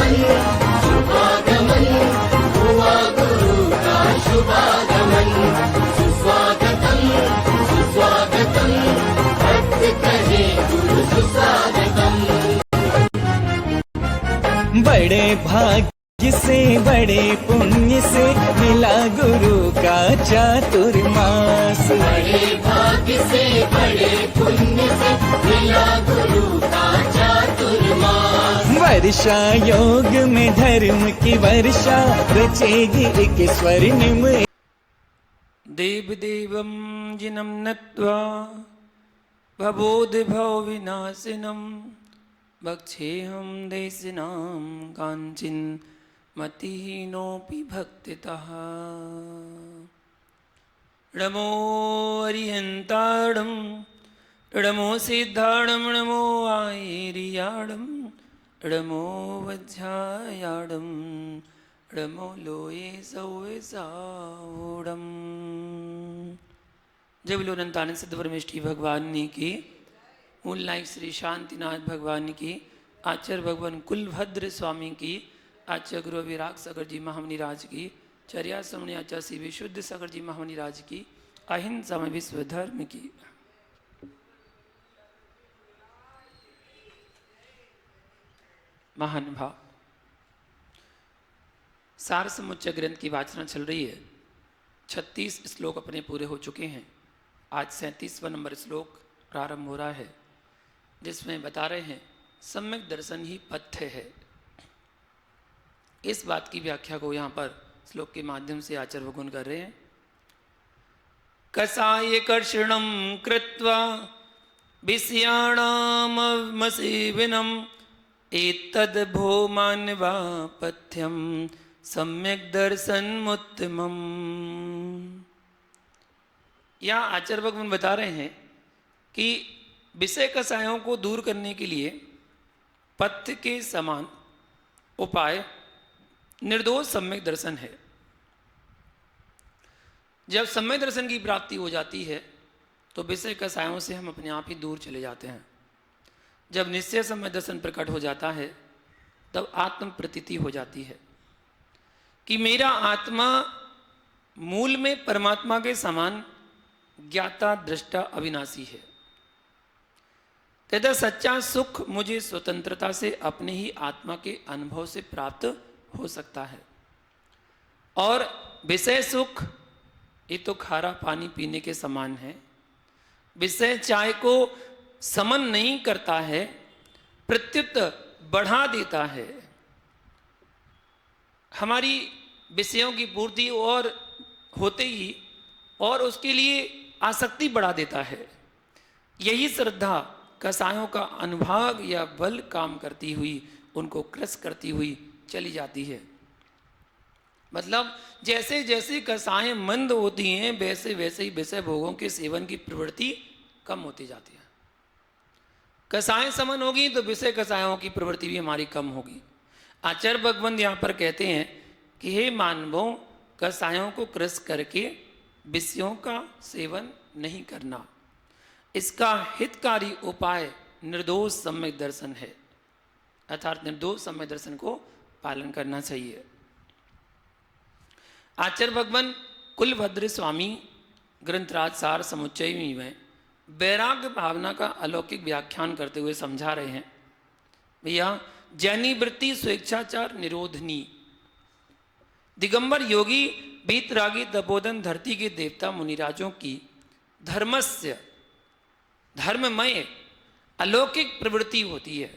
शुभागमन हुआ गुरु का शुभागमन। सुस्वागतम सुस्वागतम भक्त कहे गुरु सुस्वागतम। बड़े भाग्य से बड़े पुण्य से मिला गुरु का चातुर्मास। बड़े भाग्य से बड़े पुण्य से मिला गुरु का चातुर्मास। वर्षा योग में धर्म की वर्षा रचेगी एक स्वर्णिम। देव देवं जिनं नत्वा भवोद्भव विनाशिनं भक्षेऽहं देशिनां काञ्चिन् मतिहीनोऽपि भक्तितः। नमो अरिहन्ताडं नमो सिद्धाडं नमो आयर्याडं नमो वज्रायाडं नमो लोये सौवे सावडम। जय बोलो अनंतानंद सिद्ध परमेष्ठी भगवान की, मूल नायक श्री शांतिनाथ भगवान की, आचार्य भगवान कुलभद्र स्वामी की, आचार्य गुरु विराग सागर जी महामुनि राज की, चर्या समणी आचार्य श्री विशुद्ध सागर जी महामुनि राज की, अहिंसा में विश्व धर्म की। महान भाव सार समुच्चय ग्रंथ की वाचना चल रही है। 36 श्लोक अपने पूरे हो चुके हैं। आज 37वां नंबर श्लोक प्रारंभ हो रहा है, जिसमें बता रहे हैं सम्यक दर्शन ही पथ्य है। इस बात की व्याख्या को यहाँ पर श्लोक के माध्यम से आचार्य भगवान कर रहे हैं। कसाय कर्षणम कृत्वा विषयाणामसेवनम एतद् भो मानवा पथ्यम सम्यक दर्शनमुत्तमम्। यहाँ आचार्य भगवान बता रहे हैं कि विषय कसायों को दूर करने के लिए पथ्य के समान उपाय निर्दोष सम्यक दर्शन है। जब सम्यक दर्शन की प्राप्ति हो जाती है तो विषय कसायों से हम अपने आप ही दूर चले जाते हैं। जब निश्चय सम्यक दर्शन प्रकट हो जाता है तब आत्म प्रतीति हो जाती है कि मेरा आत्मा मूल में परमात्मा के समान ज्ञाता दृष्टा अविनाशी है, तथा सच्चा सुख मुझे स्वतंत्रता से अपने ही आत्मा के अनुभव से प्राप्त हो सकता है। और विषय सुख ये तो खारा पानी पीने के समान है। विषय चाय को समन नहीं करता है, प्रत्युत बढ़ा देता है। हमारी विषयों की पूर्ति और होते ही और उसके लिए आसक्ति बढ़ा देता है। यही श्रद्धा कसायों का अनुभाग या बल काम करती हुई उनको क्रस करती हुई चली जाती है। मतलब जैसे जैसे कसाएं मंद होती हैं वैसे वैसे ही विषय भोगों के सेवन की प्रवृत्ति कम होती जाती है। कसाएं समन होगी तो विषय कसायों की प्रवृत्ति भी हमारी कम होगी। आचार्य भगवंत यहाँ पर कहते हैं कि हे मानवों, कसायों को क्रस करके विषयों का सेवन नहीं करना, इसका हितकारी उपाय निर्दोष सम्यक दर्शन है। अर्थात निर्दोष सम्यक दर्शन को पालन करना चाहिए। आचार्य भगवान कुलभद्र स्वामी ग्रंथराज सार समुच्चय में वैराग्य भावना का अलौकिक व्याख्यान करते हुए समझा रहे हैं। भैया, जैनी वृत्ति स्वेच्छाचार निरोधनी, दिगंबर योगी बीतरागी तपोधन धरती के देवता मुनिराजों की धर्मस्य धर्ममय अलौकिक प्रवृत्ति होती है।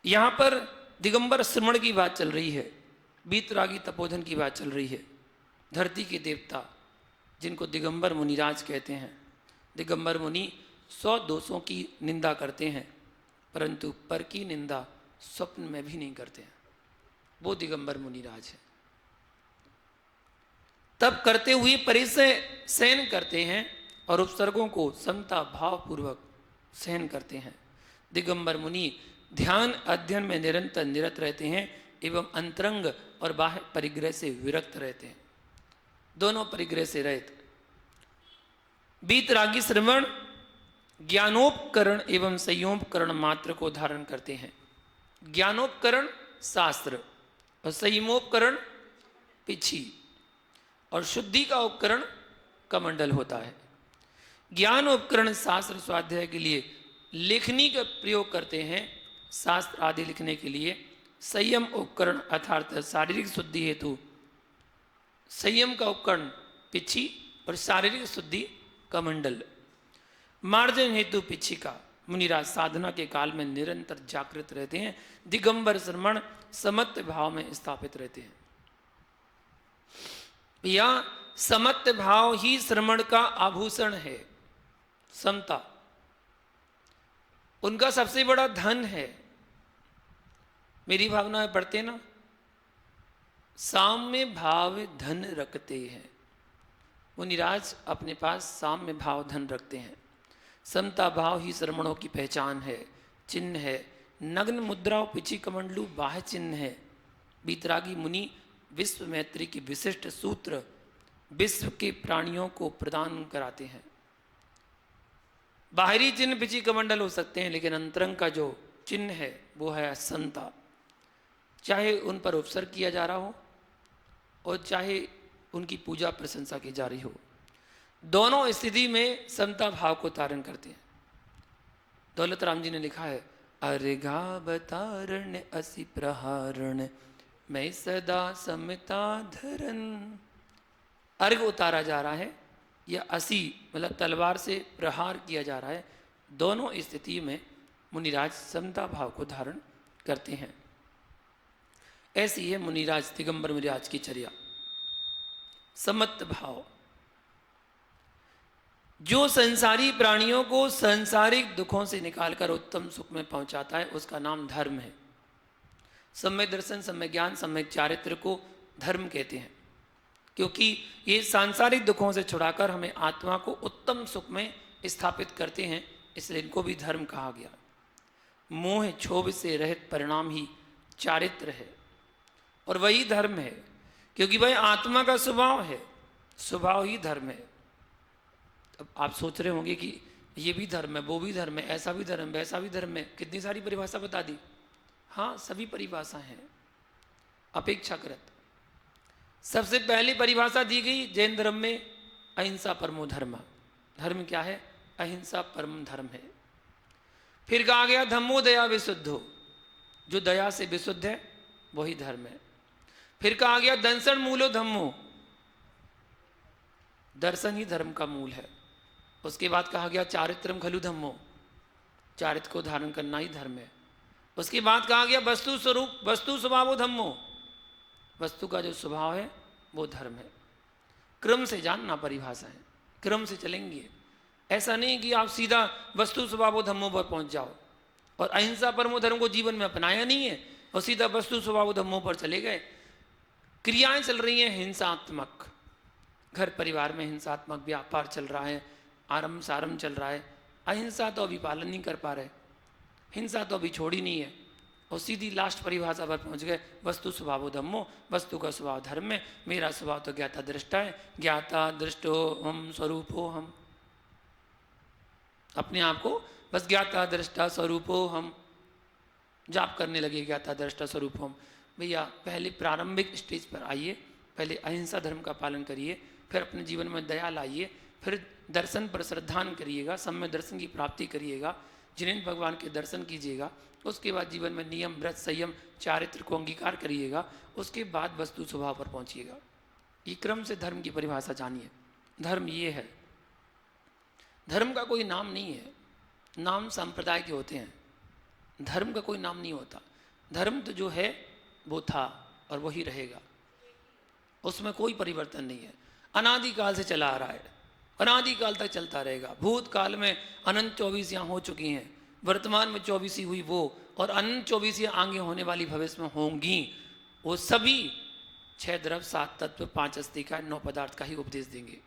यहां पर दिगंबर श्रवण की बात चल रही है, बीतरागी तपोधन की बात चल रही है। धरती के देवता जिनको दिगंबर मुनिराज कहते हैं। दिगंबर मुनि 100 दोषों की निंदा करते हैं, परंतु पर की निंदा स्वप्न में भी नहीं करते हैं। वो दिगंबर मुनिराज है। तब करते हुए परिचय सहन करते हैं और उपसर्गों को समता भाव पूर्वक सहन करते हैं। दिगंबर मुनि ध्यान अध्ययन में निरंतर निरत रहते हैं एवं अंतरंग और बाह्य परिग्रह से विरक्त रहते हैं। दोनों परिग्रह से रहित। बीतरागी श्रवण ज्ञानोपकरण एवं संयोपकरण मात्र को धारण करते हैं। ज्ञानोपकरण शास्त्र और संयमोपकरण पिछी और शुद्धि का उपकरण कमंडल होता है। ज्ञान उपकरण शास्त्र स्वाध्याय के लिए लेखनी का प्रयोग करते हैं, शास्त्र आदि लिखने के लिए। संयम उपकरण अर्थात शारीरिक शुद्धि हेतु संयम का उपकरण पिछी और शारीरिक शुद्धि कमंडल। मार्जन हेतु पिछी का मुनिराज साधना के काल में निरंतर जागृत रहते हैं, दिगंबर श्रमण समत्व भाव में स्थापित रहते हैं। या समत्व भाव ही श्रमण का आभूषण है, समता उनका सबसे बड़ा धन है। मेरी भावना में पढ़ते ना, साम्य भाव धन रखते हैं। मुनिराज अपने पास साम्य भाव धन रखते हैं। समता भाव ही श्रमणों की पहचान है, चिन्ह है। नग्न मुद्राओं पिछी कमंडलू बाह्य चिन्ह है। बीतरागी मुनि विश्व मैत्री की विशिष्ट सूत्र विश्व के प्राणियों को प्रदान कराते हैं। बाहरी चिन्ह पिछी कमंडल हो सकते हैं, लेकिन अंतरंग का जो चिन्ह है वो है संता। चाहे उन पर उपसर्ग किया जा रहा हो और चाहे उनकी पूजा प्रशंसा की जा रही हो, दोनों स्थिति में समता भाव को धारण करते हैं। दौलत राम जी ने लिखा है, अर्घा बतारण असि प्रहारण मैं सदा समता धरन। अर्घ उतारा जा रहा है या असी मतलब तलवार से प्रहार किया जा रहा है, दोनों स्थिति में मुनिराज समता भाव को धारण करते हैं। ऐसी है मुनिराज दिगंबर मुनिराज की चर्या। समत्त भाव जो संसारी प्राणियों को सांसारिक दुखों से निकालकर उत्तम सुख में पहुंचाता है, उसका नाम धर्म है। सम्यक दर्शन, सम्यक ज्ञान, सम्यक चारित्र को धर्म कहते हैं, क्योंकि ये सांसारिक दुखों से छुड़ाकर हमें आत्मा को उत्तम सुख में स्थापित करते हैं, इसलिए इनको भी धर्म कहा गया। मोह क्षोभ से रहित परिणाम ही चारित्र है और वही धर्म है, क्योंकि भाई आत्मा का स्वभाव है, स्वभाव ही धर्म है। अब आप सोच रहे होंगे कि ये भी धर्म है, वो भी धर्म है, ऐसा भी धर्म है, वैसा भी धर्म है, कितनी सारी परिभाषा बता दी। हाँ, सभी परिभाषा हैं अपेक्षाकृत। सबसे पहली परिभाषा दी गई जैन धर्म में, अहिंसा परमो धर्म। धर्म क्या है? अहिंसा परम धर्म है। फिर कहा गया धम्मो दया विशुद्धो, जो दया से विशुद्ध है वही धर्म है। फिर कहा गया दंसन मूलो धम्मो, दर्शन ही धर्म का मूल है। उसके बाद कहा गया चारित्रम खलु धम्मो, चारित्र को धारण करना ही धर्म है। उसके बाद कहा गया वस्तु स्वरूप वस्तु स्वभावो धम्मो, वस्तु का जो स्वभाव है वो धर्म है। क्रम से जानना परिभाषा है, क्रम से चलेंगे। ऐसा नहीं कि आप सीधा वस्तु स्वभावो धम्मो पर पहुंच जाओ और अहिंसा परमो धर्म को जीवन में अपनाया नहीं है और सीधा वस्तु स्वभावो धम्मो पर चले गए। क्रियाएं चल रही हैं हिंसात्मक, घर परिवार में हिंसात्मक व्यापार चल रहा है, आरंभ सारंभ चल रहा है। अहिंसा तो अभी पालन नहीं कर पा रहे, हिंसा तो अभी छोड़ी नहीं है और सीधी लास्ट परिभाषा पर पहुंच गए वस्तु स्वभावो धम्मो, वस्तु का स्वभाव धर्म है। मेरा स्वभाव तो ज्ञाता दृष्टा है, ज्ञाता दृष्टो हम स्वरूपो हम। अपने आप को बस ज्ञाता दृष्टा स्वरूपो हम जाप करने लगे, ज्ञाता दृष्टा स्वरूपो हम। भैया पहले प्रारंभिक स्टेज पर आइए, पहले अहिंसा धर्म का पालन करिए, फिर अपने जीवन में दया लाइए, फिर दर्शन पर श्रद्धान करिएगा, सम्य दर्शन की प्राप्ति करिएगा, जिनेन्द्र भगवान के दर्शन कीजिएगा। उसके बाद जीवन में नियम व्रत संयम चारित्र को अंगीकार करिएगा, उसके बाद वस्तु स्वभाव पर पहुंचिएगा। ये क्रम से धर्म की परिभाषा जानिए। धर्म ये है, धर्म का कोई नाम नहीं है, नाम संप्रदाय के होते हैं, धर्म का कोई नाम नहीं होता। धर्म तो जो है वो था और वही रहेगा, उसमें कोई परिवर्तन नहीं है। अनादिकाल से चला आ रहा है, अनादिकाल तक चलता रहेगा। भूतकाल में अनंत 24 यहाँ हो चुकी हैं, वर्तमान में 24 हुई वो, और अनंत 24 आगे होने वाली भविष्य में होंगी। वो सभी 6 द्रव्य 7 तत्व 5 अस्थि का 9 पदार्थ का ही उपदेश देंगे।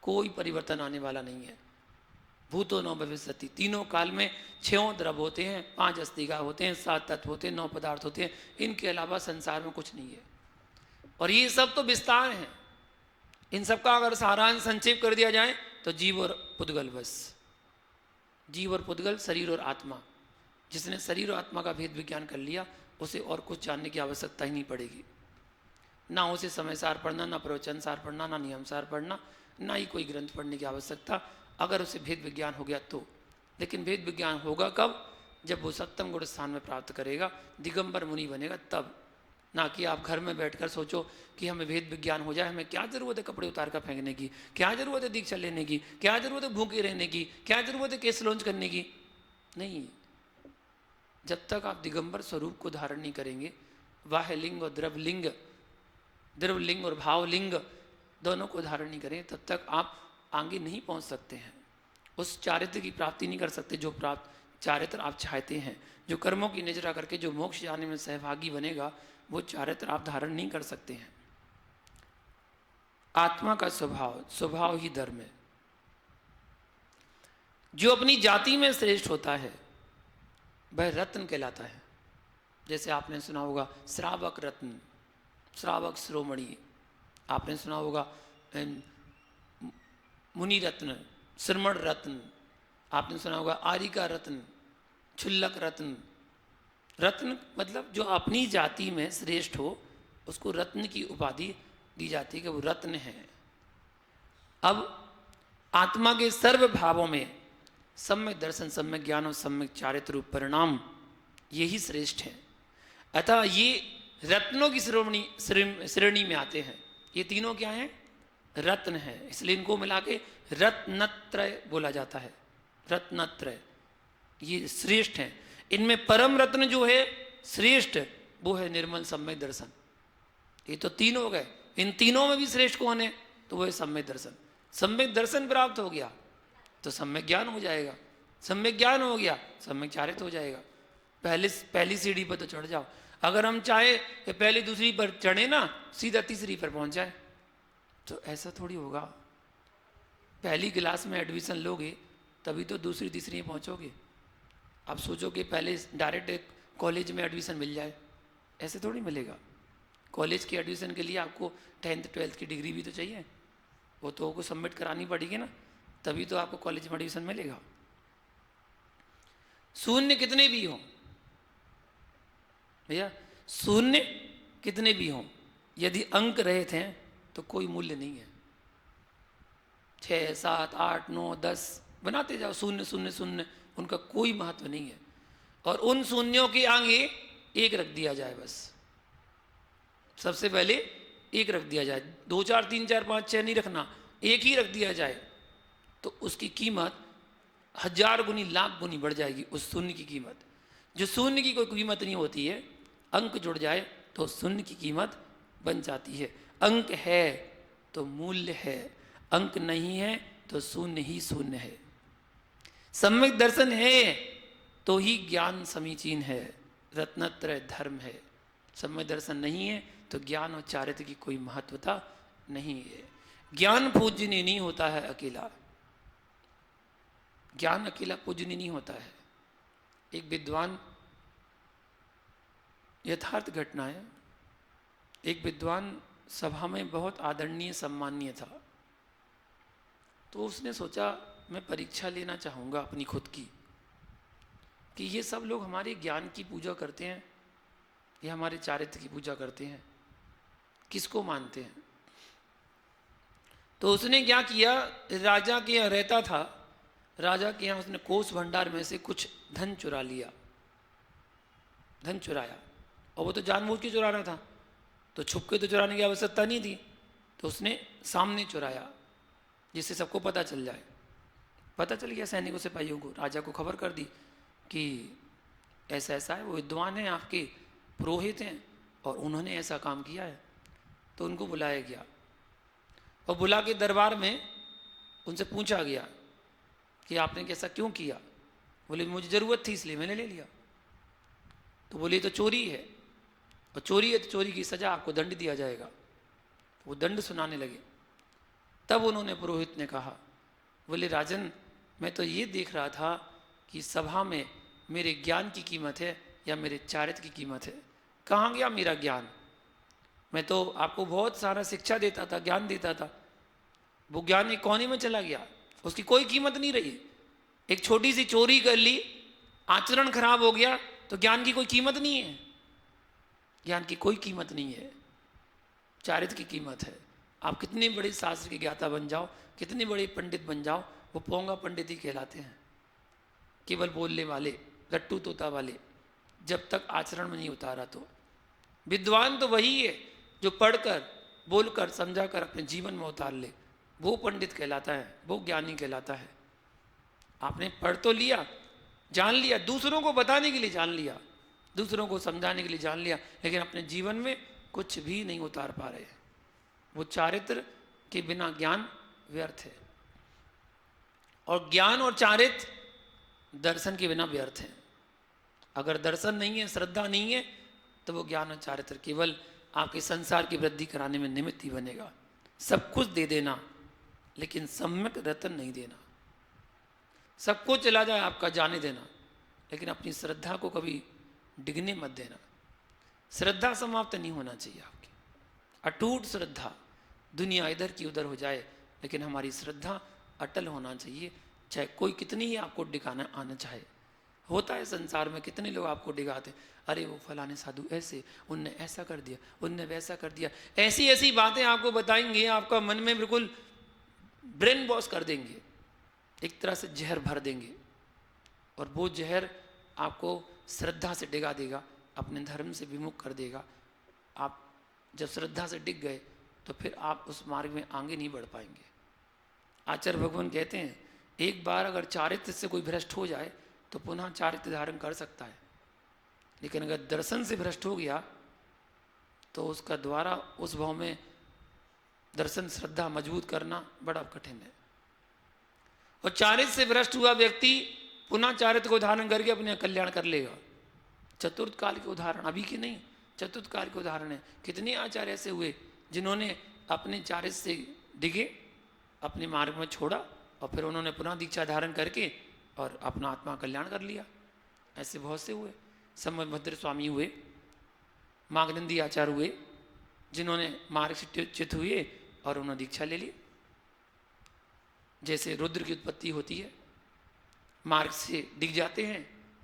कोई परिवर्तन आने वाला नहीं है। भूतो 9 भविष्यति, तीनों काल में 6 द्रव्य होते हैं, 5 अस्थि का होते हैं, 7 तत्व होते हैं, 9 पदार्थ होते हैं। इनके अलावा संसार में कुछ नहीं है। और ये सब तो विस्तार हैं। इन सब का अगर सारांश संक्षेप कर दिया जाए तो जीव और पुद्गल, बस जीव और पुद्गल, शरीर और आत्मा, जिसने शरीर और आत्मा का भेद विज्ञान कर लिया, उसे और कुछ जानने की आवश्यकता ही नहीं पड़ेगी। ना उसे समय सार पढ़ना, ना प्रवचन सार पढ़ना, ना नियम सार पढ़ना, ना ही कोई ग्रंथ पढ़ने की आवश्यकता, अगर उसे भेद विज्ञान हो गया तो। लेकिन भेद विज्ञान होगा कब? जब वो सप्तम गुण स्थान में प्राप्त करेगा, दिगंबर मुनि बनेगा तब। ना कि आप घर में बैठकर सोचो कि हमें भेद विज्ञान हो जाए, हमें क्या जरूरत है कपड़े उतार कर फेंकने की, क्या जरूरत है दीक्षा लेने की, क्या जरूरत है भूखे रहने की, क्या जरूरत है केस लॉन्च करने की। नहीं, जब तक आप दिगंबर स्वरूप को धारण नहीं करेंगे, बाह्य लिंग और द्रवलिंग और भावलिंग दोनों को धारण नहीं करें, तब तक आप आगे नहीं पहुंच सकते हैं, उस चारित्र की प्राप्ति नहीं कर सकते जो प्राप्त चारित्र आप चाहते हैं। जो कर्मों की निजरा करके जो मोक्ष जाने में सहभागी बनेगा, वो चारित्र आप धारण नहीं कर सकते हैं। आत्मा का स्वभाव ही धर्म है। जो अपनी जाति में श्रेष्ठ होता है वह रत्न कहलाता है। जैसे आपने सुना होगा श्रावक रत्न, श्रावक शिरोमणि, आपने सुना होगा मुनि रत्न, श्रमण रत्न, आपने सुना होगा आरिका रत्न, क्षुल्लक रत्न। रत्न मतलब जो अपनी जाति में श्रेष्ठ हो उसको रत्न की उपाधि दी जाती है कि वो रत्न है। अब आत्मा के सर्व भावों में सम्यक दर्शन, सम्यक ज्ञान और सम्यक चारित्र रूप परिणाम यही श्रेष्ठ है। अतः ये रत्नों की श्रेणी में आते हैं। ये तीनों क्या हैं? रत्न है, इसलिए इनको मिला के रत्नत्रय बोला जाता है। रत्नत्रय ये श्रेष्ठ हैं। इनमें परम रत्न जो है श्रेष्ठ, वो है निर्मल सम्यक दर्शन। ये तो तीन हो गए, इन तीनों में भी श्रेष्ठ कौन है? तो वो है सम्यक दर्शन। सम्यक दर्शन प्राप्त हो गया तो सम्यक ज्ञान हो जाएगा, सम्यक ज्ञान हो गया सम्यक चारित्र हो जाएगा। पहली सीढ़ी पर तो चढ़ जाओ। अगर हम चाहे कि पहली दूसरी पर चढ़े ना, सीधा तीसरी पर पहुंच जाए, तो ऐसा थोड़ी होगा। पहली क्लास में एडमिशन लोगे तभी तो दूसरी तीसरी में पहुंचोगे। आप सोचो कि पहले डायरेक्ट कॉलेज में एडमिशन मिल जाए, ऐसे थोड़ी मिलेगा। कॉलेज के एडमिशन के लिए आपको 10th 12th की डिग्री भी तो चाहिए, वो तो आपको सबमिट करानी पड़ेगी ना, तभी तो आपको कॉलेज में एडमिशन मिलेगा। शून्य कितने भी हों भैया, शून्य कितने भी हों, यदि अंक रहित हैं तो कोई मूल्य नहीं है। 6 7 8 9 10 बनाते जाओ, शून्य शून्य शून्य, उनका कोई महत्व नहीं है। और उन शून्यों के आगे एक रख दिया जाए, बस सबसे पहले एक रख दिया जाए, 2 4 3 4 5 6 नहीं रखना, एक ही रख दिया जाए, तो उसकी कीमत 1000 गुनी लाख गुनी बढ़ जाएगी। उस शून्य की कीमत, जो शून्य की कोई कीमत नहीं होती है, अंक जुड़ जाए तो शून्य की कीमत बन जाती है। अंक है तो मूल्य है, अंक नहीं है तो शून्य ही शून्य है। सम्यक दर्शन है तो ही ज्ञान समीचीन है, रत्नत्रय धर्म है। सम्यक दर्शन नहीं है तो ज्ञान और चारित्र की कोई महत्वता नहीं है। ज्ञान पूजनीय नहीं होता है अकेला, ज्ञान अकेला पूजनीय नहीं होता है। एक विद्वान, यथार्थ घटना है, एक विद्वान सभा में बहुत आदरणीय सम्माननीय था, तो उसने सोचा मैं परीक्षा लेना चाहूँगा अपनी खुद की, कि ये सब लोग हमारे ज्ञान की पूजा करते हैं या हमारे चारित्र की पूजा करते हैं, किसको मानते हैं। तो उसने क्या किया, राजा के यहाँ रहता था, राजा के यहाँ उसने कोष भंडार में से कुछ धन चुरा लिया, धन चुराया, और वो तो जानबूझ के चुरा रहा था, तो छुप के तो चुराने की आवश्यकता नहीं थी, तो उसने सामने चुराया जिससे सबको पता चल जाए। पता चल गया सैनिकों सिपाहियों को, राजा को खबर कर दी कि ऐसा ऐसा है, वो विद्वान हैं, आपके पुरोहित हैं और उन्होंने ऐसा काम किया है। तो उनको बुलाया गया और बुला के दरबार में उनसे पूछा गया कि आपने कैसा क्यों किया। बोले मुझे ज़रूरत थी इसलिए मैंने ले लिया। तो बोले तो चोरी है, और चोरी है तो चोरी की सज़ा, आपको दंड दिया जाएगा। वो दंड सुनाने लगे। तब उन्होंने पुरोहित ने कहा, बोले राजन मैं तो ये देख रहा था कि सभा में मेरे ज्ञान की कीमत है या मेरे चारित्र की कीमत है। कहाँ गया मेरा ज्ञान? मैं तो आपको बहुत सारा शिक्षा देता था, ज्ञान देता था, वो ज्ञान एक कोने में चला गया, उसकी कोई कीमत नहीं रही। एक छोटी सी चोरी कर ली आचरण खराब हो गया तो ज्ञान की कोई कीमत नहीं है। ज्ञान की कोई कीमत नहीं है, चारित्र की कीमत है। आप कितने बड़े शास्त्र के ज्ञाता बन जाओ, कितने बड़े पंडित बन जाओ, वो पोंगा पंडित ही कहलाते हैं, केवल बोलने वाले, लट्टू तोता वाले, जब तक आचरण में नहीं उतारा। तो विद्वान तो वही है जो पढ़कर, बोलकर, समझाकर अपने जीवन में उतार ले, वो पंडित कहलाता है, वो ज्ञानी कहलाता है। आपने पढ़ तो लिया, जान लिया, दूसरों को बताने के लिए जान लिया, दूसरों को समझाने के लिए जान लिया, लेकिन अपने जीवन में कुछ भी नहीं उतार पा रहे। वो चारित्र के बिना ज्ञान व्यर्थ है, और ज्ञान और चारित्र दर्शन के बिना व्यर्थ है। अगर दर्शन नहीं है, श्रद्धा नहीं है, तो वो ज्ञान और चारित्र केवल आपके संसार की वृद्धि कराने में निमित्त ही बनेगा। सब कुछ दे देना, लेकिन सम्यक रतन नहीं देना। सबको चला जाए आपका, जाने देना, लेकिन अपनी श्रद्धा को कभी डिगने मत देना। श्रद्धा समाप्त नहीं होना चाहिए आपकी, अटूट श्रद्धा। दुनिया इधर की उधर हो जाए, लेकिन हमारी श्रद्धा अटल होना चाहिए, चाहे कोई कितनी ही आपको डिगाना आना चाहे। होता है संसार में, कितने लोग आपको डिगाते, अरे वो फलाने साधु ऐसे, उनने ऐसा कर दिया, उनने वैसा कर दिया, ऐसी ऐसी बातें आपको बताएंगे, आपका मन में बिल्कुल ब्रेन वॉश कर देंगे, एक तरह से जहर भर देंगे, और वो जहर आपको श्रद्धा से डिगा देगा, अपने धर्म से विमुख कर देगा। आप जब श्रद्धा से डिग गए तो फिर आप उस मार्ग में आगे नहीं बढ़ पाएंगे। आचार्य भगवान कहते हैं, एक बार अगर चारित्र से कोई भ्रष्ट हो जाए तो पुनः चारित्र धारण कर सकता है, लेकिन अगर दर्शन से भ्रष्ट हो गया तो उसका द्वारा उस भाव में दर्शन श्रद्धा मजबूत करना बड़ा कठिन है। और चारित्र से भ्रष्ट हुआ व्यक्ति पुनः चारित्र को धारण करके अपने कल्याण कर लेगा। चतुर्थ काल के उदाहरण, अभी के नहीं, चतुर्थ काल के उदाहरण है। कितने आचार्य ऐसे हुए जिन्होंने अपने चारित्र से डिगे, अपने मार्ग में छोड़ा, और फिर उन्होंने पुनः दीक्षा धारण करके और अपना आत्मा कल्याण कर लिया। ऐसे बहुत से हुए। संबभद्र स्वामी हुए, मागनंदी आचार्य हुए, जिन्होंने मार्ग से च्युत हुए और उन्होंने दीक्षा ले ली। जैसे रुद्र की उत्पत्ति होती है, मार्ग से डिग जाते हैं,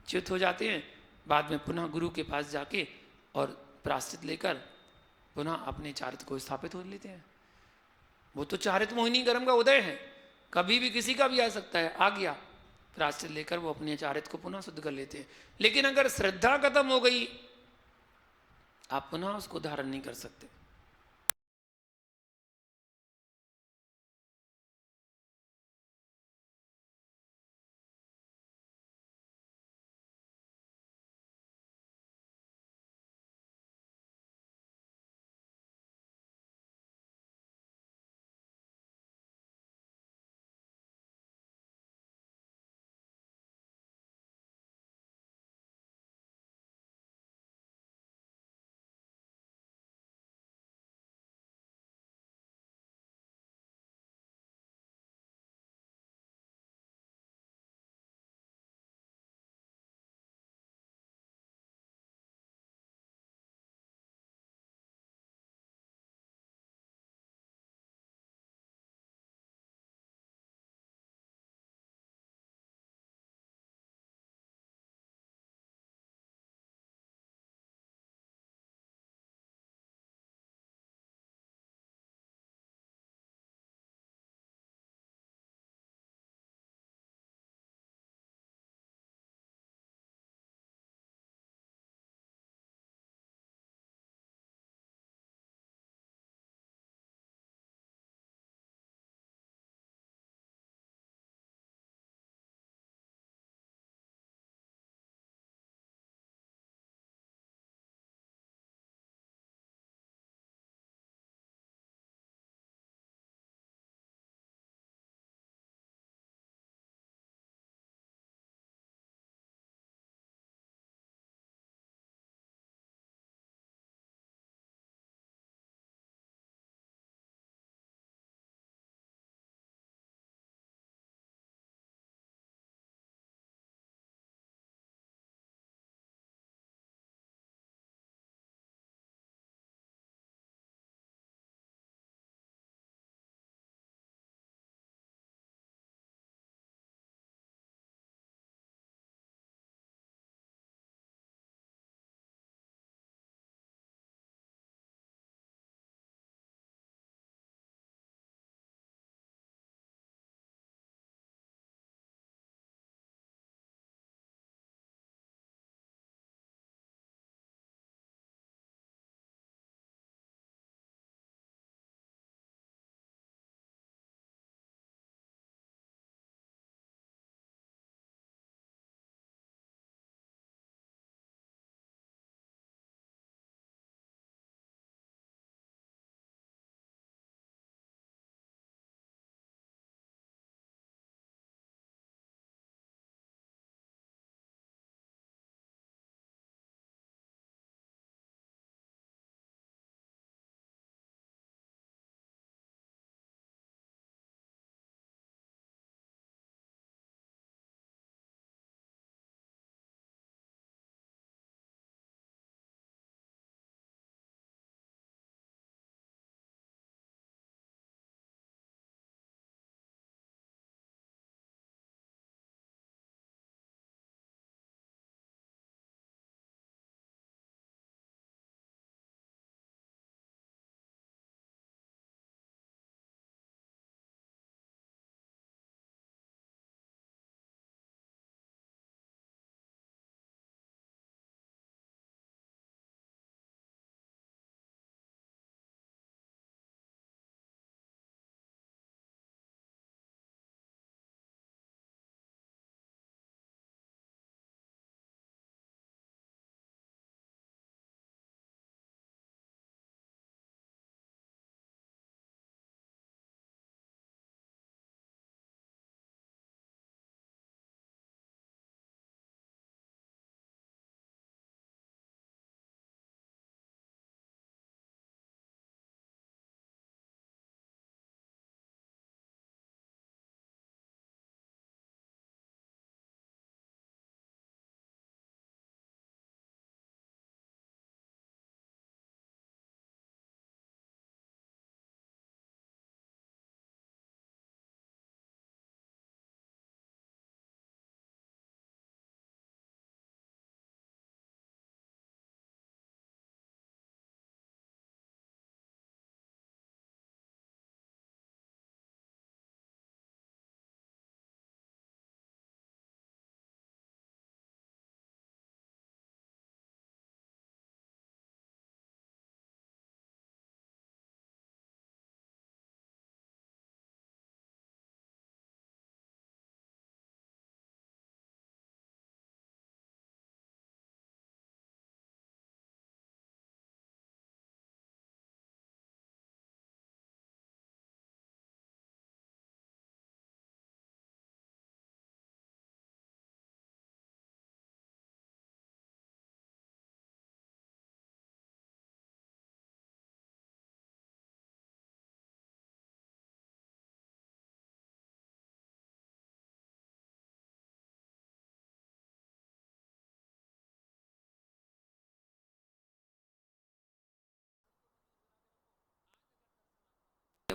च्युत हो जाते हैं, बाद में पुनः गुरु के पास जाके और प्रायश्चित लेकर पुनः अपने चारित्र को स्थापित हो लेते हैं। वो तो चारित्र मोहिनी कर्म का उदय है, कभी भी किसी का भी आ सकता है, आ गया, प्रायश्चित लेकर वो अपने चारित्र को पुनः शुद्ध कर लेते हैं। लेकिन अगर श्रद्धा खत्म हो गई, आप पुनः उसको धारण नहीं कर सकते।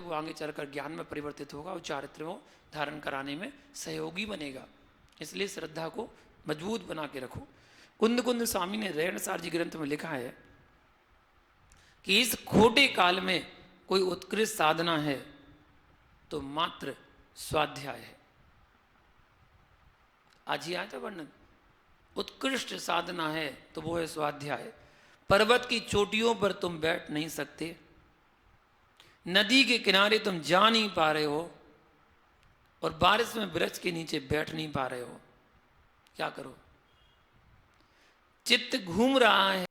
वो आगे चलकर ज्ञान में परिवर्तित होगा और चारित्र को धारण कराने में सहयोगी बनेगा। इसलिए श्रद्धा को मजबूत बना के रखो। कुंद कुंद स्वामी ने रेणसार जी ग्रंथ में लिखा है कि इस खोटे काल में कोई उत्कृष्ट साधना है तो मात्र स्वाध्याय है। आज ही आया था वर्णन, उत्कृष्ट साधना है तो वो है स्वाध्याय। पर्वत की चोटियों पर तुम बैठ नहीं सकते, नदी के किनारे तुम जा नहीं पा रहे हो, और बारिश में वृक्ष के नीचे बैठ नहीं पा रहे हो। क्या करो? चित्त घूम रहा है